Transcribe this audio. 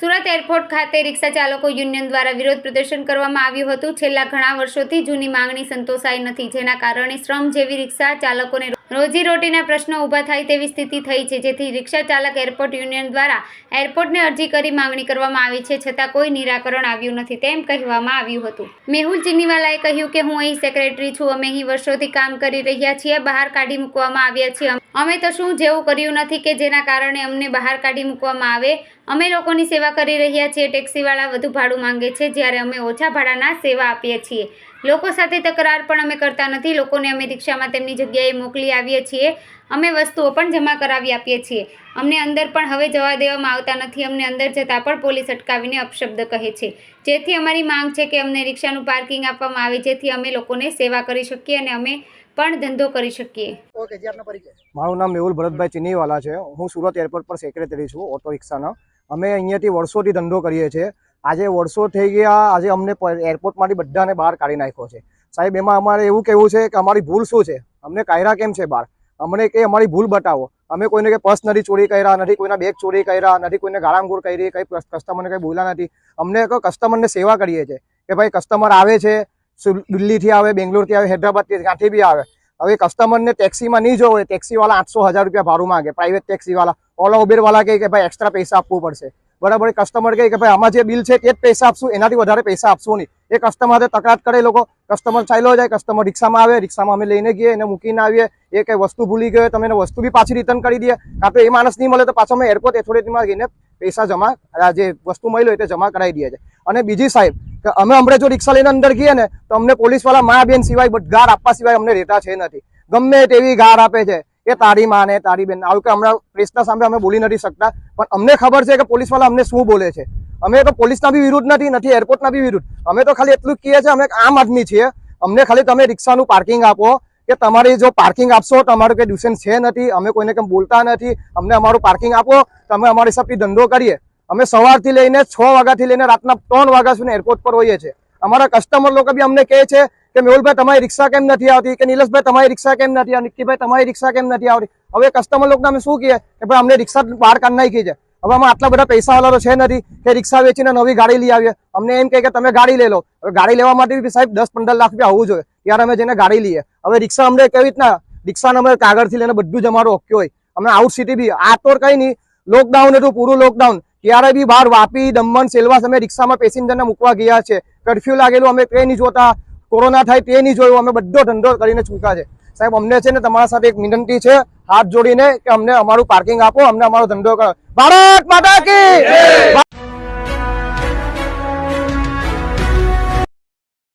Surat airport ખાતે રિક્ષા ચાલકો union દ્વારા વિરોધ પ્રદર્શન કરવામાં આવ્યું હતું। છેલ્લા ઘણા વર્ષોથી જૂની માંગણી સંતોષાઈ નથી, જેના કારણે શ્રમજીવી રિક્ષા ચાલકોને રોજીરોટીના પ્રશ્નો ઊભા થાય તેવી સ્થિતિ થઈ છે, જેથી રિક્ષા ચાલક એરપોર્ટ યુનિયન દ્વારા એરપોર્ટને અરજી કરી માંગણી કરવામાં આવી છે, છતાં કોઈ નિરાકરણ આવ્યું નથી તેમ કહેવામાં આવ્યું હતું। મેહુલ ચિનીવાલાએ કહ્યું કે હું અહીં સેક્રેટરી છું, અમે અહીં વર્ષોથી કામ કરી રહ્યા છીએ, બહાર કાઢી મૂકવામાં આવ્યા છીએ। અમે તો શું જેવું કર્યું નથી કે જેના કારણે અમને બહાર કાઢી મૂકવામાં આવે। અમે લોકોની સેવા કરી રહ્યા છીએ। ટેક્સીવાળા વધુ ભાડું માંગે છે, જ્યારે અમે ઓછા ભાડાના સેવા આપીએ છીએ। લોકો સાથે તકરાર પણ અમે કરતા નથી। લોકોને અમે રિક્ષામાં તેમની જગ્યાએ મોકલી આવીએ છીએ। અમે વસ્તુઓ પણ જમા કરાવી આપીએ છીએ। અમને અંદર પણ હવે જવા દેવામાં આવતા નથી। અમને અંદર જતાં પણ પોલીસ અટકાવીને અપશબ્દ કહે છે, જેથી અમારી માંગ છે કે અમને રિક્ષાનું પાર્કિંગ આપવામાં આવે, જેથી અમે લોકોને સેવા કરી શકીએ અને અમે પણ ધંધો કરી શકીએ। ઓકે, જે આપનો પરિચય? મારું નામ મેહુલ ભરતભાઈ ચિનીવાલા છે। હું સુરત એરપોર્ટ પર સેક્રેટરી છું ઓટો રિક્ષાનો। અમે અહીંયાથી વર્ષોથી ધંધો કરીએ છીએ। આજે વર્ષો થઈ ગયા, આજે અમને એરપોર્ટમાંથી બધાને બહાર કાઢી નાખ્યો છે। સાહેબ, એમાં અમારે એવું કહેવું છે કે અમારી ભૂલ શું છે? અમને કાયરા કેમ છે બહાર? અમને કે અમારી ભૂલ બતાવો। અમે કોઈને કે પર્સ નથી ચોરી કર્યા, નથી કોઈના બેગ ચોરી કર્યા, નથી કોઈને ગાળામગોળ કરી, કંઈ કસ્ટમરને કંઈ બોલ્યા નથી। અમને કસ્ટમરને સેવા કરીએ છીએ કે ભાઈ કસ્ટમર આવે છે, દિલ્હીથી આવે, બેંગ્લોરથી આવે, હૈદરાબાદથી, ક્યાંથી બી આવે। હવે કસ્ટમરને ટેક્સીમાં નહીં જોવો, ટેક્સીવાળા 800-1000 રૂપિયા ભાડું માંગે, પ્રાઇવેટ ટેક્સીવાળા। ઓલા ઉબેરવાળા કહે કે ભાઈ એક્સ્ટ્રા પૈસા આપવું પડશે, બરાબર। કસ્ટમર કહે કે ભાઈ આમાં જે બિલ છે તે જ પૈસા આપશું, એનાથી વધારે પૈસા આપશું નહીં। એ કસ્ટમર તકરાર કરે લોકો, કસ્ટમર ચાલ્યો જાય, કસ્ટમર રિક્ષામાં આવે, રિક્ષામાં અમે લઈને ગઈએ, એને મૂકીને આવીએ। એ કંઈ વસ્તુ ભૂલી ગયો, તમે એને વસ્તુ બી પાછી રિટર્ન કરી દઈએ, કાં તો એ માણસ નહીં મળે તો પાછો અમે એરપોર્ટ ઓથોરિટીમાં જઈને પૈસા જમા, જે વસ્તુ મળી હોય તે જમા કરાવી દઈએ છીએ। અને બીજી સાહેબ કે અમે હમણાં જો રિક્ષા લઈને અંદર ગઈએ ને તો અમને પોલીસવાળા મા બેન સિવાય ગાર આપવા સિવાય અમને રહેતા છે નથી। ગમે તેવી ગાર આપે છે, એ તારી માં ને તારી બેન, આવું કે હમણાં પ્રેસના સામે અમે બોલી નથી શકતા, પણ અમને ખબર છે કે પોલીસવાળા અમને શું બોલે છે। અમે તો પોલીસના બી વિરુદ્ધ નથી એરપોર્ટના બી વિરુદ્ધ, અમે તો ખાલી એટલું જ કહીએ છીએ, અમે આમ આદમી છીએ। અમને ખાલી તમે રિક્ષાનું પાર્કિંગ આપો, કે તમારી જો પાર્કિંગ આપશો તો અમારું કંઈ ડિસ્ટન્સ છે નથી, અમે કોઈને કંઈ બોલતા નથી। અમને અમારું પાર્કિંગ આપો, તમે અમારી હિસાબથી ધંધો કરીએ। અમે સવારથી લઈને 6 વાગ્યાથી લઈને રાતના 3 વાગ્યા સુધી એરપોર્ટ પર હોઈએ છીએ। અમારા કસ્ટમર લોકો બી અમને કહે છે કે મેહુલભાઈ તમારી રિક્ષા કેમ નથી આવતી, કે નિલેશભાઈ તમારી રિક્ષા કેમ નથી આવતી, નિક્કીભાઈ તમારી રિક્ષા કેમ નથી આવતી। હવે કસ્ટમર લોકોને અમે શું કહીએ કે ભાઈ અમને રિક્ષા બહાર કાઢી નાખી છે। હવે અમે આટલા બધા પૈસાવાળા તો છે નથી કે રિક્ષા વેચીને નવી ગાડી લઈ આવીએ। અમને એમ કહે કે તમે ગાડી લઈ લો। હવે ગાડી લેવા માટે બી સાહેબ 10-15 લાખ રૂપિયા હોવું જોઈએ, ત્યારે અમે જઈને ગાડી લઈએ। હવે રિક્ષા અમને કેવી રીતના, રિક્ષાને અમે કાગળથી લઈને બધું જ અમારું ઓકે હોય। અમે આઉટ સિટી બી, આ તો કંઈ નહીં, લોકડાઉન હતું, પૂરું લોકડાઉન, ત્યારે બી બહાર વાપી, દમણ, સેલવાસ અમે રિક્ષામાં પેસેન્જરને મૂકવા ગયા છે। કર્ફ્યુ લાગેલું, અમે તે નહીં જોતા, કોરોના થાય તે નહીં જોયું, અમે બધો ધંધો કરીને ચૂક્યા છે। સાહેબ, અમને છે ને તમારા સાથે એક વિનંતી છે હાથ જોડીને કે અમને અમારું પાર્કિંગ આપો, અમને અમારો ધંધો કરો। ભારત માતા કી જય।